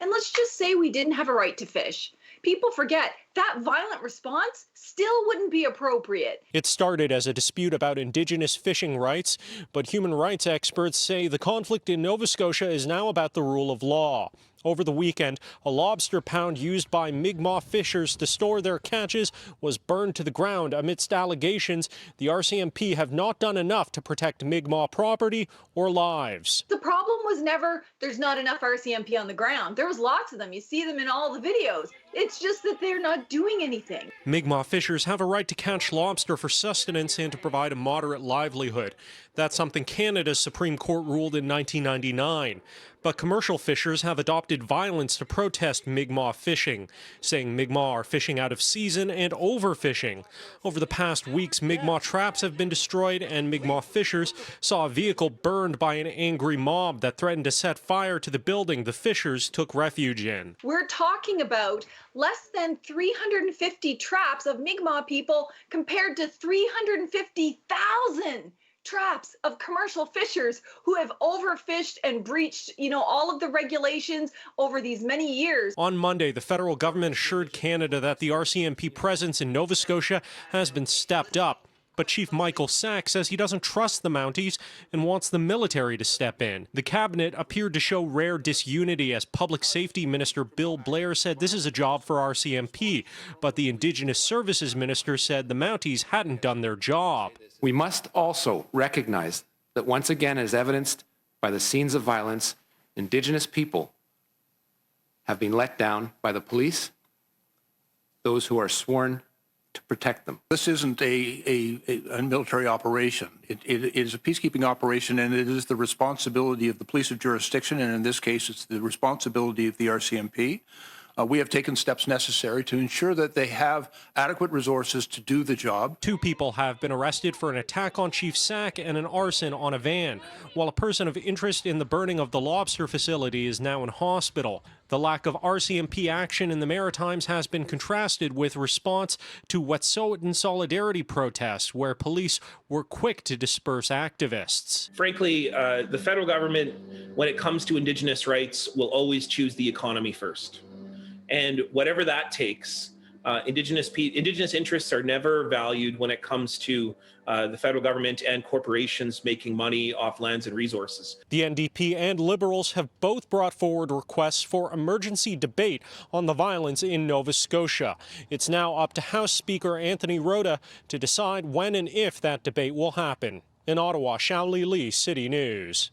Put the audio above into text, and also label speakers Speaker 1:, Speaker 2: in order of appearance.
Speaker 1: And let's just say we didn't have a right to fish. People forget that violent response still wouldn't be appropriate.
Speaker 2: It started as a dispute about Indigenous fishing rights, but human rights experts say the conflict in Nova Scotia is now about the rule of law. Over the weekend, a lobster pound used by Mi'kmaq fishers to store their catches was burned to the ground amidst allegations the RCMP have not done enough to protect Mi'kmaq property or lives.
Speaker 1: The problem was never there's not enough RCMP on the ground. There was lots of them. You see them in all the videos. It's just that they're not doing anything.
Speaker 2: Mi'kmaq fishers have a right to catch lobster for sustenance and to provide a moderate livelihood. That's something Canada's Supreme Court ruled in 1999. But commercial fishers have adopted violence to protest Mi'kmaq fishing, saying Mi'kmaq are fishing out of season and overfishing. Over the past weeks, Mi'kmaq traps have been destroyed and Mi'kmaq fishers saw a vehicle burned by an angry mob that threatened to set fire to the building the fishers took refuge in.
Speaker 1: We're talking about less than 350 traps of Mi'kmaq people compared to 350,000 traps of commercial fishers who have overfished and breached, all of the regulations over these many years.
Speaker 2: On Monday, the federal government assured Canada that the RCMP presence in Nova Scotia has been stepped up. But Chief Michael Sack says he doesn't trust the Mounties and wants the military to step in. The cabinet appeared to show rare disunity as Public Safety Minister Bill Blair said this is a job for RCMP, but the Indigenous Services Minister said the Mounties hadn't done their job.
Speaker 3: We must also recognize that once again, as evidenced by the scenes of violence, Indigenous people have been let down by the police, those who are sworn to protect them.
Speaker 4: This isn't a military operation. It is a peacekeeping operation, and it is the responsibility of the police of jurisdiction, and in this case, it's the responsibility of the RCMP. We have taken steps necessary to ensure that they have adequate resources to do the job.
Speaker 2: 2 people have been arrested for an attack on Chief Sack and an arson on a van, while a person of interest in the burning of the lobster facility is now in hospital. The lack of RCMP action in the Maritimes has been contrasted with response to Wet'suwet'en solidarity protests, where police were quick to disperse activists.
Speaker 5: Frankly, the federal government, when it comes to Indigenous rights, will always choose the economy first. And whatever that takes, Indigenous interests are never valued when it comes to the federal government and corporations making money off lands and resources.
Speaker 2: The NDP and Liberals have both brought forward requests for emergency debate on the violence in Nova Scotia. It's now up to House Speaker Anthony Rota to decide when and if that debate will happen. In Ottawa, Xiaoli Li, City News.